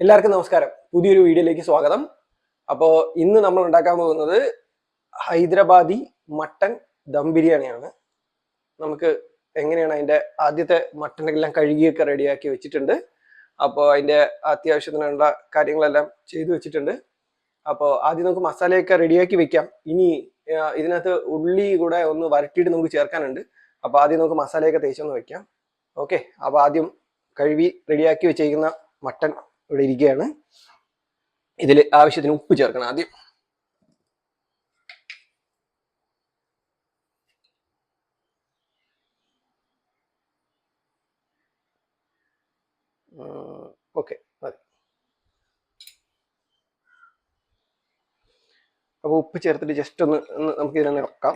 എല്ലാവർക്കും നമസ്കാരം. പുതിയൊരു വീഡിയോയിലേക്ക് സ്വാഗതം. അപ്പോൾ ഇന്ന് നമ്മൾ ഉണ്ടാക്കാൻ പോകുന്നത് ഹൈദരാബാദി മട്ടൻ ദം ബിരിയാണിയാണ്. നമുക്ക് എങ്ങനെയാണ് അതിൻ്റെ ആദ്യത്തെ മട്ടനെല്ലാം കഴുകിയൊക്കെ റെഡിയാക്കി വെച്ചിട്ടുണ്ട്. അപ്പോൾ അതിൻ്റെ അത്യാവശ്യത്തിനുള്ള കാര്യങ്ങളെല്ലാം ചെയ്തു വെച്ചിട്ടുണ്ട്. അപ്പോൾ ആദ്യം നമുക്ക് മസാലയൊക്കെ റെഡിയാക്കി വെക്കാം. ഇനി ഇതിനകത്ത് ഉള്ളി കൂടെ ഒന്ന് വരട്ടിയിട്ട് നമുക്ക് ചേർക്കാനുണ്ട്. അപ്പോൾ ആദ്യം നമുക്ക് മസാലയൊക്കെ തേച്ചൊന്ന് വെക്കാം. ഓക്കെ, അപ്പോൾ ആദ്യം കഴുകി റെഡിയാക്കി വെച്ചേക്കുന്ന മട്ടൻ ഇവിടെ ഇരിക്കുകയാണ്. ഇതിൽ ആവശ്യത്തിന് ഉപ്പ് ചേർക്കണം ആദ്യം. ഓക്കെ, മതി. അപ്പോൾ ഉപ്പ് ചേർത്തിട്ട് ജസ്റ്റ് ഒന്ന് നമുക്ക് ഇതിനൊന്ന് ഇറക്കാം.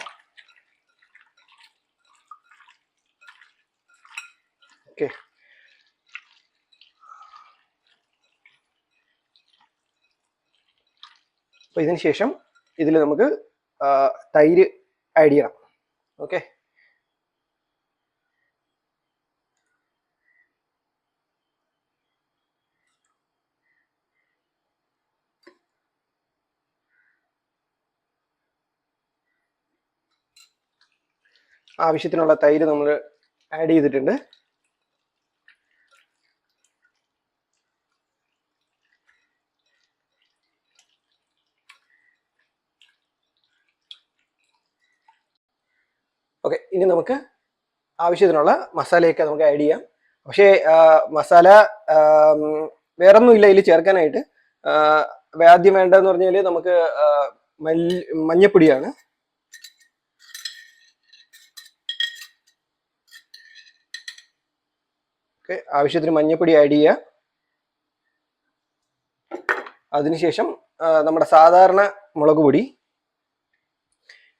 ഓക്കെ, അപ്പോൾ ഇതിന് ശേഷം ഇതിൽ നമുക്ക് തൈര് ആഡ് ചെയ്യണം. ഓക്കെ, ആവശ്യത്തിനുള്ള തൈര് നമ്മൾ ആഡ് ചെയ്തിട്ടുണ്ട്. ഓക്കെ, ഇനി നമുക്ക് ആവശ്യത്തിനുള്ള മസാലയൊക്കെ നമുക്ക് ആഡ് ചെയ്യാം. പക്ഷേ മസാല വേറൊന്നും ഇല്ല ഇതിൽ ചേർക്കാനായിട്ട്. ആദ്യം വേണ്ടതെന്ന് പറഞ്ഞാൽ നമുക്ക് മഞ്ഞപ്പൊടിയാണ്. ഓക്കെ, ആവശ്യത്തിന് മഞ്ഞപ്പൊടി ആഡ് ചെയ്യുക. അതിനുശേഷം നമ്മുടെ സാധാരണ മുളക് പൊടി.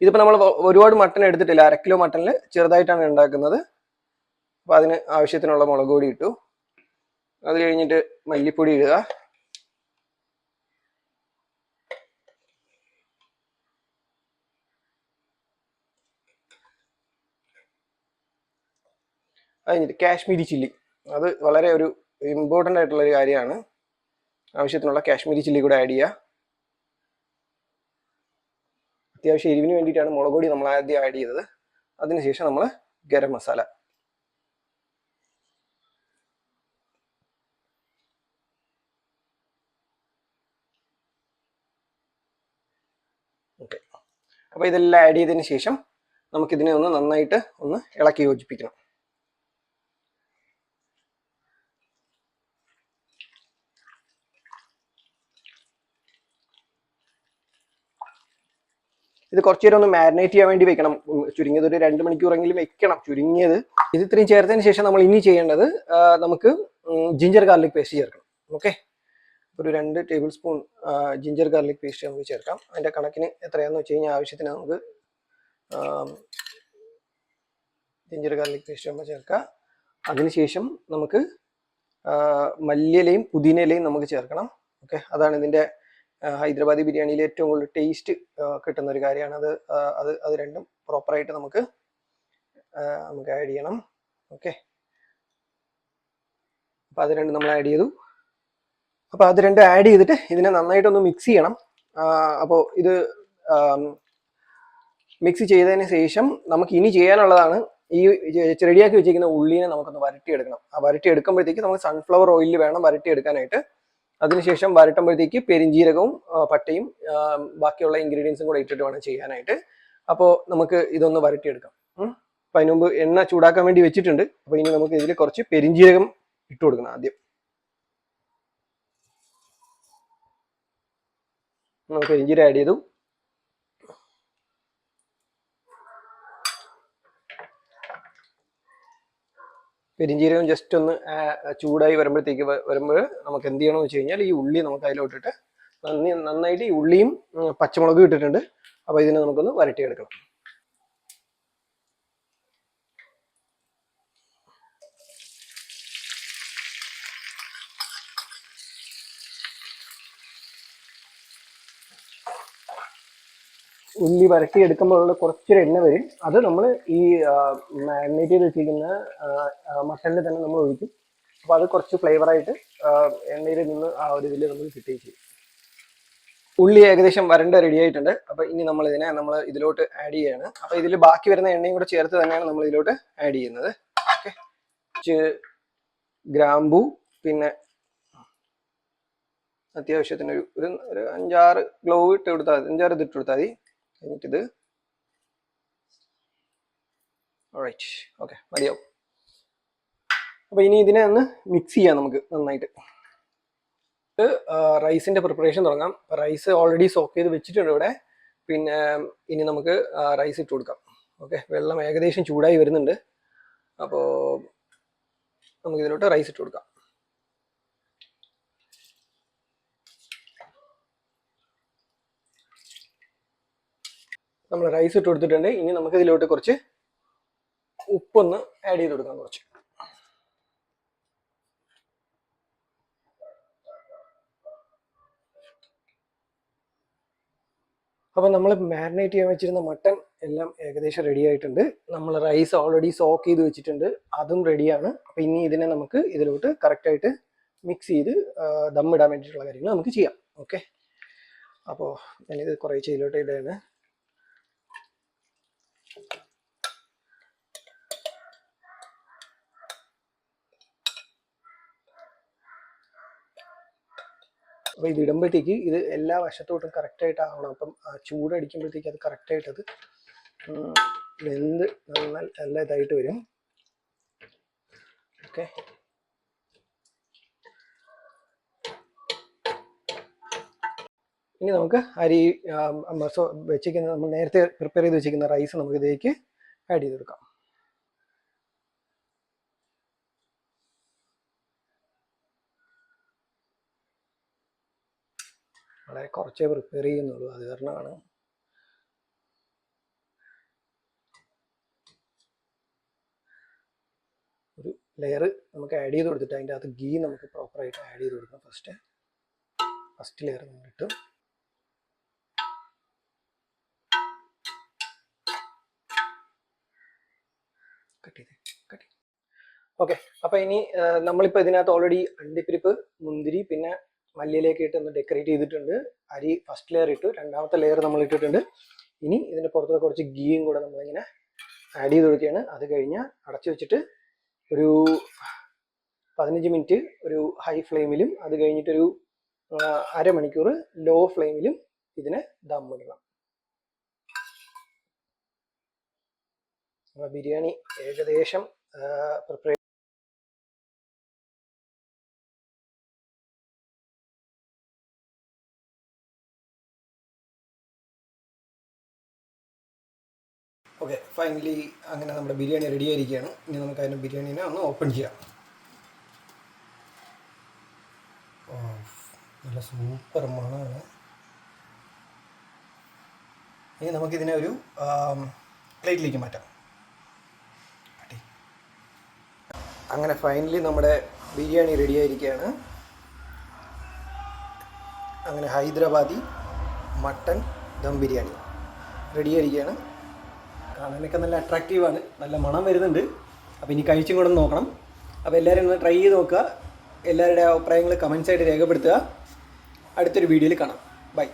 ഇതിപ്പോൾ നമ്മൾ ഒരുപാട് മട്ടൺ എടുത്തിട്ടില്ല, 1/2 കിലോ മട്ടണിൽ ചെറുതായിട്ടാണ് ഉണ്ടാക്കുന്നത്. അപ്പോൾ അതിന് ആവശ്യത്തിനുള്ള മുളക് പൊടി ഇട്ടു. അത് കഴിഞ്ഞിട്ട് മല്ലിപ്പൊടി ഇടുക. അത് കഴിഞ്ഞിട്ട് കാശ്മീരി ചില്ലി, അത് വളരെ ഒരു ഇമ്പോർട്ടൻ്റ് ആയിട്ടുള്ള ഒരു കാര്യമാണ്. ആവശ്യത്തിനുള്ള കാശ്മീരി ചില്ലി കൂടെ ആഡ് ചെയ്യുക. അത്യാവശ്യം എരിവിന് വേണ്ടിയിട്ടാണ് മുളക് പൊടി നമ്മൾ ആദ്യം ആഡ് ചെയ്തത്. അതിനുശേഷം നമ്മൾ ഗരം മസാല. ഓക്കെ, അപ്പോൾ ഇതെല്ലാം ആഡ് ചെയ്തതിന് ശേഷം നമുക്കിതിനെ ഒന്ന് നന്നായിട്ട് ഒന്ന് ഇളക്കി യോജിപ്പിക്കണം. ഇത് കുറച്ചു നേരം ഒന്ന് മാരിനേറ്റ് ചെയ്യാൻ വേണ്ടി വെക്കണം. ചുരുങ്ങിയത് ഒരു 2 മണിക്കൂറെങ്കിലും വെക്കണം, ചുരുങ്ങിയത്. ഇത് ഇത്രയും ചേർത്തതിന് ശേഷം നമ്മൾ ഇനി ചെയ്യേണ്ടത് നമുക്ക് ജിഞ്ചർ ഗാർലിക് പേസ്റ്റ് ചേർക്കണം. ഓക്കെ, ഒരു 2 table spoon ginger garlic paste നമുക്ക് ചേർക്കാം. അതിൻ്റെ കണക്കിന് എത്രയാണെന്ന് വെച്ച് കഴിഞ്ഞാൽ ആവശ്യത്തിന് നമുക്ക് ജിഞ്ചർ ഗാർലിക് പേസ്റ്റ് നമ്മൾ ചേർക്കാം. അതിനുശേഷം നമുക്ക് മല്ലിയിലയും പുതിനയിലയും നമുക്ക് ചേർക്കണം. ഓക്കെ, അതാണ് ഇതിൻ്റെ ഹൈദരാബാദി ബിരിയാണിയിൽ ഏറ്റവും കൂടുതൽ ടേസ്റ്റ് കിട്ടുന്ന ഒരു കാര്യമാണ്. അത് രണ്ടും പ്രോപ്പറായിട്ട് നമുക്ക് ആഡ് ചെയ്യണം. ഓക്കെ, അപ്പോൾ അത് രണ്ടും നമ്മൾ ആഡ് ചെയ്തു. അപ്പോൾ അത് രണ്ടും ആഡ് ചെയ്തിട്ട് ഇതിനെ നന്നായിട്ടൊന്ന് മിക്സ് ചെയ്യണം. അപ്പോൾ ഇത് മിക്സ് ചെയ്തതിന് ശേഷം നമുക്ക് ഇനി ചെയ്യാനുള്ളതാണ് ഈ റെഡിയാക്കി വെച്ചിരിക്കുന്ന ഉള്ളിനെ നമുക്കൊന്ന് വരട്ടിയെടുക്കണം. ആ വരട്ടിയെടുക്കുമ്പോഴത്തേക്ക് നമുക്ക് സൺഫ്ലവർ ഓയിലിൽ വേണം വരട്ടിയെടുക്കാനായിട്ട്. അതിനുശേഷം വരട്ടുമ്പോഴത്തേക്ക് പെരിഞ്ജീരകവും പട്ടയും ബാക്കിയുള്ള ഇൻഗ്രീഡിയൻസും കൂടെ ഇട്ടിട്ട് വേണം ചെയ്യാനായിട്ട്. അപ്പോൾ നമുക്ക് ഇതൊന്ന് വരട്ടിയെടുക്കാം. അപ്പം അതിന് മുമ്പ് എണ്ണ ചൂടാക്കാൻ വേണ്ടി വെച്ചിട്ടുണ്ട്. അപ്പോൾ ഇനി നമുക്ക് ഇതിൽ കുറച്ച് പെരിഞ്ജീരകം ഇട്ട് കൊടുക്കണം. ആദ്യം നമുക്ക് പെരിഞ്ജീരകം ആഡ് ചെയ്തു. പെരിഞ്ജീരകം ജസ്റ്റ് ഒന്ന് ചൂടായി വരുമ്പോൾ നമുക്ക് എന്ത് ചെയ്യണമെന്ന് വെച്ച് കഴിഞ്ഞാൽ ഈ ഉള്ളി നമുക്ക് അതിലോട്ടിട്ട് നന്നായിട്ട് ഈ ഉള്ളിയും പച്ചമുളകും ഇട്ടിട്ടുണ്ട്. അപ്പോൾ ഇതിനെ നമുക്കൊന്ന് വരട്ടിയെടുക്കണം. ഉള്ളി വരട്ടി എടുക്കുമ്പോഴുള്ള കുറച്ചൊരു എണ്ണ വരും. അത് നമ്മൾ ഈ മാരിനേറ്റ് ചെയ്ത് വെച്ചിരിക്കുന്ന മട്ടണിൽ തന്നെ നമ്മൾ ഒഴിക്കും. അപ്പോൾ അത് കുറച്ച് ഫ്ലേവറായിട്ട് എണ്ണയിൽ നിന്ന് ആ ഒരു ഇതിൽ നമുക്ക് കിട്ടുകയും ചെയ്യും. ഉള്ളി ഏകദേശം വരണ്ട റെഡി ആയിട്ടുണ്ട്. അപ്പോൾ ഇനി നമ്മൾ ഇതിലോട്ട് ആഡ് ചെയ്യാണ്. അപ്പോൾ ഇതിൽ ബാക്കി വരുന്ന എണ്ണയും കൂടെ ചേർത്ത് തന്നെയാണ് നമ്മൾ ഇതിലോട്ട് ആഡ് ചെയ്യുന്നത്. ഓക്കെ, ഗ്രാമ്പൂ, പിന്നെ അത്യാവശ്യത്തിന് ഒരു 5-6 ഗ്ലോവ് ഇട്ട് കൊടുത്താൽ മതി, 5-6 ഇതിട്ട് കൊടുത്താൽ മതി. കഴിഞ്ഞിട്ടിത് ഓൾറൈറ്റ്, ഓക്കെ, മതിയാവും. അപ്പോൾ ഇനി ഇതിനെ ഒന്ന് മിക്സ് ചെയ്യാം നമുക്ക് നന്നായിട്ട്. റൈസിൻ്റെ പ്രിപ്പറേഷൻ തുടങ്ങാം. റൈസ് ഓൾറെഡി സോക്ക് ചെയ്ത് വെച്ചിട്ടുണ്ട് ഇവിടെ. പിന്നെ ഇനി നമുക്ക് റൈസ് ഇട്ട് കൊടുക്കാം. ഓക്കെ, വെള്ളം ഏകദേശം ചൂടായി വരുന്നുണ്ട്. അപ്പോൾ നമുക്കിതിലോട്ട് റൈസ് ഇട്ട് കൊടുക്കാം. നമ്മൾ റൈസ് ഇട്ട് കൊടുത്തിട്ടുണ്ട്. ഇനി നമുക്ക് ഇതിലോട്ട് കുറച്ച് ഉപ്പൊന്ന് ആഡ് ചെയ്ത് കൊടുക്കാം കുറച്ച്. അപ്പോൾ നമ്മൾ മാരിനേറ്റ് ചെയ്യാൻ വെച്ചിരുന്ന മട്ടൺ എല്ലാം ഏകദേശം റെഡി ആയിട്ടുണ്ട്. നമ്മൾ റൈസ് ഓൾറെഡി സോക്ക് ചെയ്ത് വെച്ചിട്ടുണ്ട്, അതും റെഡിയാണ്. അപ്പോൾ ഇനി ഇതിനെ നമുക്ക് ഇതിലോട്ട് കറക്റ്റായിട്ട് മിക്സ് ചെയ്ത് ദമ്മിടാൻ വേണ്ടിയിട്ടുള്ള കാര്യങ്ങൾ നമുക്ക് ചെയ്യാം. ഓക്കെ, അപ്പോൾ ഞാനിത് കുറേ ചെയ്തിലോട്ട് ഇതാണ്. അപ്പോൾ ഇത് ഇടുമ്പോഴത്തേക്ക് ഇത് എല്ലാ വശത്തോട്ടും കറക്റ്റായിട്ട് ആവണം. അപ്പം ചൂടടിക്കുമ്പോഴത്തേക്ക് അത് കറക്റ്റായിട്ട് അത് വെന്ത് നല്ല ഇതായിട്ട് വരും. ഓക്കെ, ഇനി നമുക്ക് അരി വെച്ചിരിക്കുന്ന നമ്മൾ നേരത്തെ പ്രിപ്പയർ ചെയ്ത് വെച്ചിരിക്കുന്ന റൈസ് നമുക്ക് ഇതിലേക്ക് ആഡ് ചെയ്ത് കൊടുക്കാം. വളരെ കുറച്ചേ പ്രിപ്പയർ ചെയ്യുന്നുള്ളൂ, അത് കാരണമാണ്. ഒരു ലെയർ നമുക്ക് ആഡ് ചെയ്ത് കൊടുത്തിട്ട് അതിൻ്റെ അകത്ത് ഗീ നമുക്ക് പ്രോപ്പറായിട്ട് ആഡ് ചെയ്ത് കൊടുക്കാം. ഫസ്റ്റ് ലെയർ നമ്മൾ ഇട്ട് കട്ട്. ഓക്കെ, അപ്പോൾ ഇനി നമ്മളിപ്പോൾ ഇതിനകത്ത് ഓൾറെഡി അണ്ടിപ്പരിപ്പ്, മുന്തിരി, പിന്നെ മല്ലിയിലേക്ക് ഇട്ട് ഒന്ന് ഡെക്കറേറ്റ് ചെയ്തിട്ടുണ്ട്. അരി ഫസ്റ്റ് ലെയർ ഇട്ടു, രണ്ടാമത്തെ ലെയർ നമ്മൾ ഇട്ടിട്ടുണ്ട്. ഇനി ഇതിൻ്റെ പുറത്ത് കുറച്ച് ഗീയും കൂടെ നമ്മളിങ്ങനെ ആഡ് ചെയ്ത് കൊടുക്കുകയാണ്. അത് കഴിഞ്ഞ് അടച്ചു വെച്ചിട്ട് ഒരു 15 മിനിറ്റ് ഒരു ഹൈ ഫ്ലെയിമിലും അത് കഴിഞ്ഞിട്ടൊരു അരമണിക്കൂർ ലോ ഫ്ലെയിമിലും ഇതിനെ ദമ്മിടണം. ബിരിയാണി ഏകദേശം പ്രിപ്പയർ. ഓക്കെ, ഫൈനലി അങ്ങനെ നമ്മുടെ ബിരിയാണി റെഡി ആയിരിക്കുകയാണ്. ഇനി നമുക്ക് അതിൻ്റെ ബിരിയാണീനെ ഒന്ന് ഓപ്പൺ ചെയ്യാം. നല്ല സൂപ്പർ മണമാണ്. ഇനി നമുക്കിതിനെ ഒരു പ്ലേറ്റിലേക്ക് മാറ്റാം. അങ്ങനെ ഫൈനലി നമ്മുടെ ബിരിയാണി റെഡി ആയിരിക്കുകയാണ്. അങ്ങനെ ഹൈദരാബാദി മട്ടൺ ദം ബിരിയാണി റെഡി ആയിരിക്കുകയാണ്. കാണാനൊക്കെ നല്ല അട്രാക്റ്റീവാണ്, നല്ല മണം വരുന്നുണ്ട്. അപ്പോൾ ഇനി കഴിച്ചും കൂടെ നോക്കണം. അപ്പോൾ എല്ലാവരും ഒന്ന് ട്രൈ ചെയ്ത് നോക്കുക. എല്ലാവരുടെ അഭിപ്രായങ്ങൾ കമൻസായിട്ട് രേഖപ്പെടുത്തുക. അടുത്തൊരു വീഡിയോയിൽ കാണാം. ബൈ.